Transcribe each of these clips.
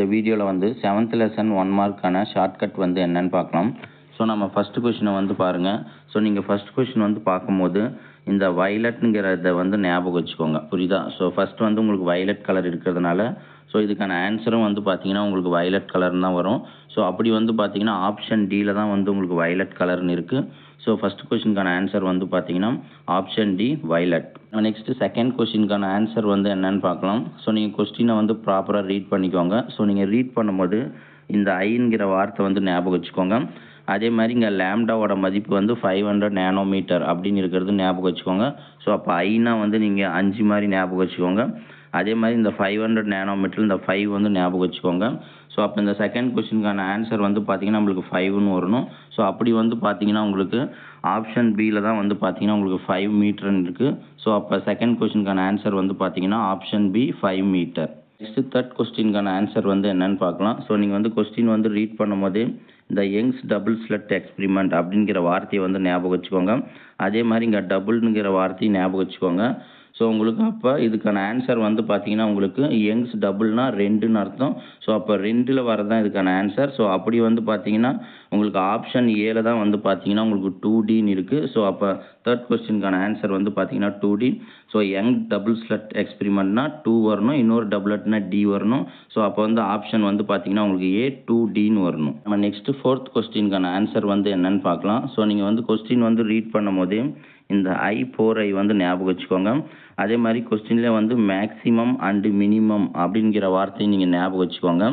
இந்த வீடியோவில் வந்து 7th லெசன் 1 மார்க்கான ஷார்ட்கட் வந்து என்னன்னு பார்க்கலாம். ஸோ நம்ம ஃபஸ்ட்டு கொஷினை வந்து பாருங்கள். ஸோ நீங்கள் ஃபஸ்ட் கொஷின் வந்து பார்க்கும்போது இந்த வயலட்ங்கிறத வந்து ஞாபகம் வச்சுக்கோங்க, புரியுதா? ஸோ ஃபஸ்ட்டு வந்து உங்களுக்கு வயலட் கலர் இருக்கிறதுனால ஸோ இதுக்கான ஆன்சரும் வந்து பார்த்தீங்கன்னா உங்களுக்கு வயலட் கலர்னு தான் வரும். ஸோ அப்படி வந்து பார்த்தீங்கன்னா ஆப்ஷன் டியில் தான் வந்து உங்களுக்கு வயலட் கலர்னு இருக்குது. ஸோ ஃபஸ்ட் கொஷினுக்கான ஆன்சர் வந்து பார்த்தீங்கன்னா option D violet. Next second கொஷினுக்கான ஆன்சர் வந்து என்னன்னு பார்க்கலாம். ஸோ நீங்கள் கொஸ்டினை வந்து ப்ராப்பராக ரீட் பண்ணிக்கோங்க. ஸோ நீங்கள் ரீட் பண்ணும்போது இந்த ஐங்கிற வார்த்தை வந்து ஞாபகம் வச்சுக்கோங்க. அதே மாதிரி இங்கே லேம்டாவோட மதிப்பு வந்து 500 நேனோமீட்டர் அப்படின்னு இருக்கிறது ஞாபகம் வச்சுக்கோங்க. ஸோ அப்போ ஐனா வந்து நீங்கள் 5 மாதிரி ஞாபகம் வச்சுக்கோங்க. அதே மாதிரி இந்த 500 நேனோமீட்டர் இந்த 5 வந்து ஞாபகம் வச்சுக்கோங்க. ஸோ அப்போ இந்த செகண்ட் கொஸ்டினுக்கான ஆன்சர் வந்து பார்த்தீங்கன்னா நம்மளுக்கு 5ன்னு வரணும். ஸோ அப்படி வந்து பார்த்தீங்கன்னா உங்களுக்கு ஆப்ஷன் பியில் தான் வந்து பார்த்தீங்கன்னா உங்களுக்கு 5 மீட்டர்னு இருக்குது. ஸோ அப்போ செகண்ட் கொஸ்டினுக்கான ஆன்சர் வந்து பார்த்தீங்கன்னா option B 5 metre. Next third கொஸ்டினுக்கான ஆன்சர் வந்து என்னன்னு பார்க்கலாம். ஸோ நீங்கள் வந்து கொஸ்டின் வந்து ரீட் பண்ணும்போது இந்த யங்ஸ் டபுள் ஸ்லட் எக்ஸ்பிரிமெண்ட் அப்படிங்கிற வார்த்தையை வந்து ஞாபகம் வச்சுக்கோங்க. அதே மாதிரி இங்கே டபுள்னுங்கிற வார்த்தையை ஞாபகம் வச்சுக்கோங்க. ஸோ உங்களுக்கு அப்போ இதுக்கான ஆன்சர் வந்து பார்த்தீங்கன்னா உங்களுக்கு யங்ஸ் டபுள்னா 2ன்னு அர்த்தம். ஸோ அப்போ 2ல் வரதான் இதுக்கான ஆன்சர். ஸோ அப்படி வந்து பார்த்தீங்கன்னா உங்களுக்கு ஆப்ஷன் ஏல தான் வந்து பார்த்தீங்கன்னா உங்களுக்கு 2Dன்னு இருக்குது. ஸோ அப்போ தேர்ட் கொஸ்டினுக்கான ஆன்சர் வந்து பார்த்தீங்கன்னா 2D. So Young double slit எக்ஸ்பிரிமெண்ட்னா 2 வரணும், இன்னொரு டபுள்னா D வரணும். ஸோ அப்போ வந்து ஆப்ஷன் வந்து பார்த்தீங்கன்னா உங்களுக்கு ஏ 2Dன்னு வரணும். நம்ம நெக்ஸ்ட்டு ஃபோர்த் கொஸ்டினுக்கான ஆன்சர் வந்து என்னன்னு பார்க்கலாம். ஸோ நீங்கள் வந்து கொஸ்டின் வந்து ரீட் பண்ணும் போதே இந்த I4I வந்து ஞாபகம் வச்சுக்கோங்க. அதே மாதிரி கொஸ்டின்லேயே வந்து மேக்ஸிமம் அண்டு மினிமம் அப்படிங்கிற வார்த்தையை நீங்கள் ஞாபகம் வச்சுக்கோங்க.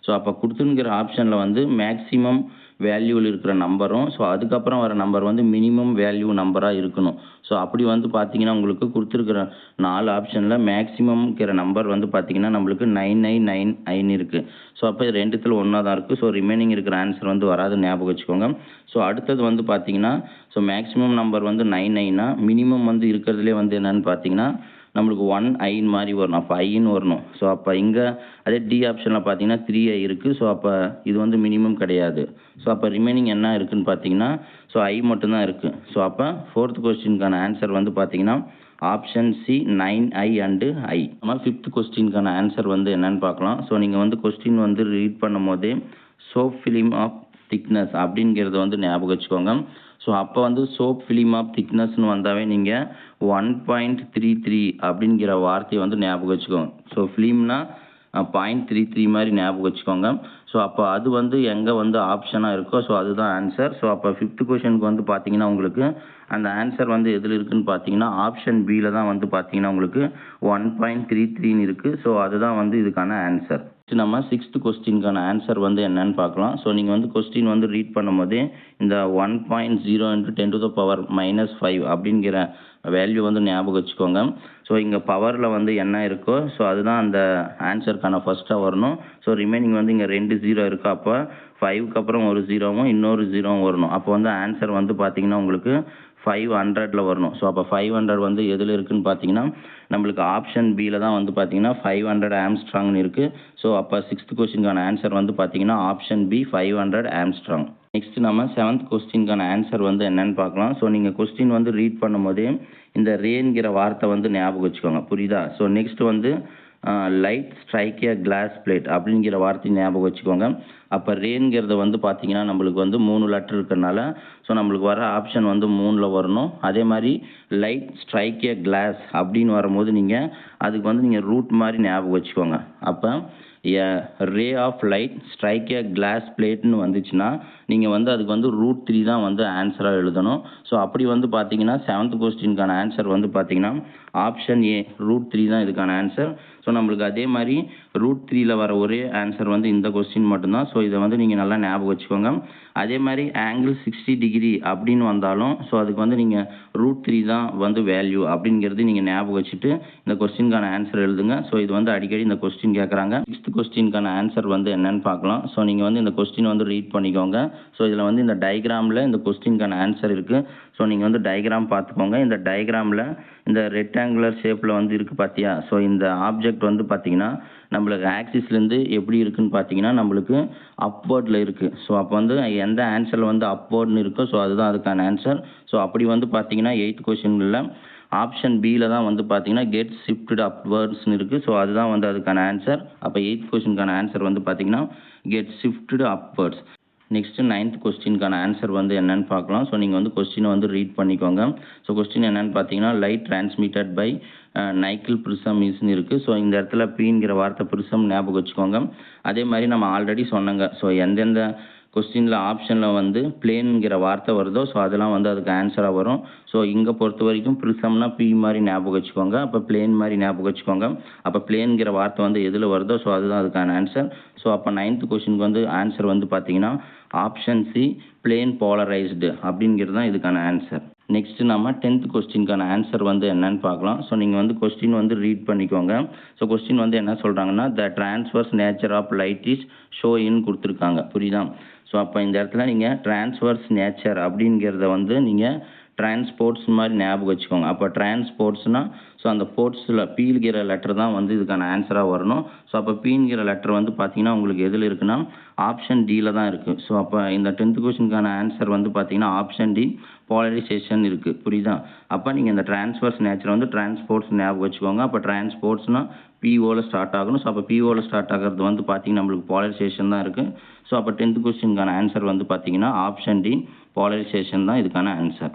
ஸோ அப்போ கொடுத்துங்கிற ஆப்ஷனில் வந்து மேக்ஸிமம் வேல்யூவில் இருக்கிற நம்பரும் ஸோ அதுக்கப்புறம் வர நம்பர் வந்து மினிமம் வேல்யூ நம்பராக இருக்கணும். ஸோ அப்படி வந்து பார்த்தீங்கன்னா உங்களுக்கு கொடுத்துருக்குற 4 ஆப்ஷனில் மேக்ஸிமம்ங்கிற நம்பர் வந்து பார்த்தீங்கன்னா நம்மளுக்கு 9999 இருக்குது. ஸோ அப்போ இது ரெண்டுத்தில் ஒன்றா தான் இருக்குது. ஸோ ரிமைனிங் இருக்கிற ஆன்சர் வந்து வராது, ஞாபகம் வச்சுக்கோங்க. ஸோ அடுத்தது வந்து பார்த்தீங்கன்னா ஸோ மேக்ஸிமம் நம்பர் வந்து 99னா மினிமம் வந்து இருக்கிறதுலே வந்து என்னென்னு பார்த்தீங்கன்னா நம்மளுக்கு 1I மாதிரி வரணும். அப்போ ஐன்னு வரணும். ஸோ அப்போ இங்கே அதே டி ஆப்ஷனில் பார்த்தீங்கன்னா 3I இருக்குது. ஸோ அப்போ இது வந்து மினிமம் கிடையாது. ஸோ அப்போ ரிமைனிங் என்ன இருக்குதுன்னு பார்த்தீங்கன்னா ஸோ ஐ மட்டும்தான் இருக்குது. ஸோ அப்போ ஃபோர்த் கொஸ்டினுக்கான ஆன்சர் வந்து பார்த்தீங்கன்னா ஆப்ஷன் சி 9I அண்டு ஐ. நம்ம ஃபிஃப்த் கொஸ்டினுக்கான ஆன்சர் வந்து என்னன்னு பார்க்கலாம். ஸோ நீங்கள் வந்து கொஸ்டின் வந்து ரீட் பண்ணும் போதே சோப் ஃபிலிம் ஆஃப் திக்னஸ் அப்படிங்கிறத வந்து ஞாபகம் வச்சுக்கோங்க. ஸோ அப்போ வந்து சோப் ஃபிலிம் ஆஃப் திக்னஸ்னு வந்தாவே நீங்கள் 1.33 அப்படிங்கிற வார்த்தையை வந்து ஞாபகம் வச்சுக்கோங்க. ஸோ ஃபிலிம்னா 0.33 மாதிரி ஞாபகம் வச்சுக்கோங்க. ஸோ அப்போ அது வந்து எங்கே வந்து ஆப்ஷனாக இருக்கோ ஸோ அதுதான் ஆன்சர். ஸோ அப்போ ஃபிஃப்த் கொஷனுக்கு வந்து பார்த்தீங்கன்னா உங்களுக்கு அந்த ஆன்சர் வந்து எதில் இருக்குதுன்னு பார்த்தீங்கன்னா ஆப்ஷன் பியில் தான் வந்து பார்த்தீங்கன்னா உங்களுக்கு 1.33ன்னு இருக்குது. ஸோ அதுதான் வந்து இதுக்கான ஆன்சர். நம்ம சிக்ஸ்த் கொஸ்டினுக்கான ஆன்சர் வந்து என்னன்னு பார்க்கலாம். ஸோ நீங்கள் வந்து கொஸ்டின் வந்து ரீட் பண்ணும்போதே இந்த 1.0 × 10⁻⁻5 அப்படிங்கிற வேல்யூ வந்து ஞாபகம் வச்சுக்கோங்க. ஸோ இங்கே பவரில் வந்து என்ன இருக்கோ ஸோ அதுதான் அந்த ஆன்சருக்கான ஃபஸ்ட்டாக வரணும். ஸோ ரிமைனிங் வந்து இங்கே 2 0 இருக்கோ அப்போ 5க்கு அப்புறம் ஒரு 0வும் இன்னொரு 0வும் வரணும். அப்போ வந்து ஆன்சர் வந்து பார்த்தீங்கன்னா உங்களுக்கு 500ல் வரணும். ஸோ அப்போ 500 வந்து எதில் இருக்குதுன்னு பார்த்தீங்கன்னா நம்மளுக்கு ஆப்ஷன் பியில் தான் வந்து பார்த்தீங்கன்னா 500 ஆம்ஸ்ட்ராங்னு இருக்குது. ஸோ அப்போ சிக்ஸ்த் கொஸ்டினுக்கான ஆன்சர் வந்து பார்த்தீங்கன்னா ஆப்ஷன் பி 500 ஆம்ஸ்ட்ராங். நெக்ஸ்ட் நம்ம 7th கொஸ்டினுக்கான ஆன்சர் வந்து என்னன்னு பார்க்கலாம். ஸோ நீங்கள் கொஸ்டின் வந்து ரீட் பண்ணும்போதே இந்த ரேங்கிற வார்த்தை வந்து ஞாபகம் வச்சுக்கோங்க, புரியுதா? ஸோ நெக்ஸ்ட் வந்து light strike a glass plate அப்படிங்கிற வார்த்தையை ஞாபகம் வச்சுக்கோங்க. அப்போ ரேங்கிறது வந்து பார்த்தீங்கன்னா நம்மளுக்கு வந்து 3 லெட்டர் இருக்கிறனால ஸோ நம்மளுக்கு வர ஆப்ஷன் வந்து 3ல் வரணும். அதே மாதிரி லைட் ஸ்ட்ரைக் ஏ கிளாஸ் அப்படின்னு வரும்போது நீங்கள் அதுக்கு வந்து நீங்கள் ரூட் மாதிரி ஞாபகம் வச்சுக்கோங்க. அப்போ a ray of light strike a glass பிளேட்னு வந்துச்சுன்னா நீங்கள் வந்து அதுக்கு வந்து √3 தான் வந்து ஆன்சராக எழுதணும். ஸோ அப்படி வந்து பார்த்தீங்கன்னா 7th கொஸ்டினுக்கான ஆன்சர் வந்து பார்த்தீங்கன்னா ஆப்ஷன் ஏ √3 தான் இதுக்கான ஆன்சர். ஸோ நம்மளுக்கு அதே மாதிரி √3ல் வர ஒரே ஆன்சர் வந்து இந்த கொஸ்டின் மட்டும்தான். ஸோ இதை வந்து நீங்கள் நல்லா ஞாபகம் வச்சுக்கோங்க. அதே மாதிரி ஆங்கிள் 60 டிகிரி அப்படின்னு வந்தாலும் ஸோ அதுக்கு வந்து நீங்கள் √3 தான் வந்து வேல்யூ அப்படிங்கிறது நீங்கள் ஞாபகம் வச்சுட்டு இந்த கொஸ்டினுக்கான ஆன்சர் எழுதுங்க. ஸோ இது வந்து அடிக்கடி இந்த கொஸ்டின் கேட்குறாங்க. 6th கொஸ்டினுக்கான ஆன்சர் வந்து என்னன்னு பார்க்கலாம். ஸோ நீங்கள் வந்து இந்த கொஸ்டின் வந்து ரீட் பண்ணிக்கோங்க. ஸோ இதில் வந்து இந்த டயக்ராமில் இந்த கொஸ்டினுக்கான ஆன்சர் இருக்குது. ஸோ நீங்கள் வந்து டயக்ராம் பார்த்துக்கோங்க. இந்த டயக்ராமில் இந்த ரெக்டாங்குலர் ஷேப்பில் வந்து இருக்குது பார்த்தியா? ஸோ இந்த ஆப்ஜெக்ட் வந்து பார்த்திங்கன்னா நம்மளுக்கு ஆக்சிஸ்லேருந்து எப்படி இருக்குதுன்னு பார்த்தீங்கன்னா நம்மளுக்கு அப்வர்டில் இருக்குது. ஸோ அப்போ வந்து எந்த ஆன்சரில் வந்து அப்வர்ட்னு இருக்கோ ஸோ அதுதான் அதுக்கான ஆன்சர். ஸோ அப்படி வந்து பார்த்தீங்கன்னா 8th கொஸ்டினில் ஆப்ஷன் பியில் தான் வந்து பார்த்தீங்கன்னா கெட் ஷிஃப்டட் அப்வர்ட்ஸ்னு இருக்குது. ஸோ அதுதான் வந்து அதுக்கான ஆன்சர். அப்போ 8th கொஸ்டினுக்கான ஆன்சர் வந்து பார்த்தீங்கன்னா get shifted upwards. Next 9th கொஸ்டினுக்கான ஆன்சர் வந்து என்னன்னு பார்க்கலாம். ஸோ நீங்கள் வந்து கொஸ்டினை வந்து ரீட் பண்ணிக்கோங்க. ஸோ கொஸ்டின் என்னன்னு பார்த்தீங்கன்னா லைட் டிரான்ஸ்மிட்டட் பை நைக்கிள் ப்ரிசம் இஸ்ன்னு இருக்குது. ஸோ இந்த இடத்துல பீங்கிற வார்த்தை ப்ரிசம் ஞாபகம் வச்சுக்கோங்க. அதே மாதிரி நம்ம ஆல்ரெடி சொன்னங்க. ஸோ எந்தெந்த கொஸ்டினில் ஆப்ஷனில் வந்து பிளேனுங்கிற வார்த்தை வருதோ ஸோ அதெல்லாம் வந்து அதுக்கு ஆன்சராக வரும். ஸோ இங்கே பொறுத்த வரைக்கும் ப்ரிசம்னா பி மாதிரி ஞாபகம் வச்சுக்கோங்க. அப்போ பிளேன் மாதிரி ஞாபகம் வச்சுக்கோங்க. அப்போ பிளேனுங்கிற வார்த்தை வந்து எதில் வருதோ ஸோ அதுதான் அதுக்கான ஆன்சர். ஸோ அப்போ 9th கொஸ்டினுக்கு வந்து ஆன்சர் வந்து பார்த்தீங்கன்னா ஆப்ஷன் சி பிளேன் போலரைஸ்டு அப்படிங்கிறது தான் இதுக்கான ஆன்சர். நெக்ஸ்ட்டு நம்ம 10th கொஸ்டினுக்கான ஆன்சர் வந்து என்னன்னு பார்க்கலாம். ஸோ நீங்கள் வந்து கொஸ்டின் வந்து ரீட் பண்ணிக்கோங்க. ஸோ கொஸ்டின் வந்து என்ன சொல்கிறாங்கன்னா the transverse nature of light is shown கொடுத்துருக்காங்க. புரியுதா? ஸோ அப்போ இந்த இடத்துல நீங்கள் டிரான்ஸ்வர்ஸ் நேச்சர் அப்படிங்கிறத வந்து நீங்கள் டிரான்ஸ்போர்ட்ஸ் மாதிரி ஞாபகம் வச்சுக்கோங்க. அப்போ டிரான்ஸ்போர்ட்ஸ்னால் ஸோ அந்த போர்ட்ஸில் பீங்கிற லெட்டர் தான் வந்து இதுக்கான ஆன்சராக வரணும். ஸோ அப்போ பீங்கிற லெட்டர் வந்து பார்த்தீங்கன்னா உங்களுக்கு எதில் இருக்குன்னா ஆப்ஷன் டியில் தான் இருக்குது. ஸோ அப்போ இந்த 10th கொஸ்டினுக்கான ஆன்சர் வந்து பார்த்தீங்கன்னா ஆப்ஷன் டி போலரைசேஷன் இருக்குது. புரியுதா? அப்போ நீங்கள் இந்த டிரான்ஸ்வர்ஸ் நேச்சர் வந்து டிரான்ஸ்போர்ட்ஸ் ஞாபகம் வச்சுக்கோங்க. அப்போ டிரான்ஸ்போர்ட்ஸ்னால் பிஓவில் ஸ்டார்ட் ஆகணும். ஸோ அப்போ பிஓவில் ஸ்டார்ட் ஆகிறது வந்து பார்த்தீங்கன்னா நம்மளுக்கு போலரைசேஷன் தான் இருக்குது. ஸோ அப்போ 10th கொஸ்டினுக்கான ஆன்சர் வந்து பார்த்தீங்கன்னா ஆப்ஷன் டி போலரைசேஷன் தான் இதுக்கான ஆன்சர்.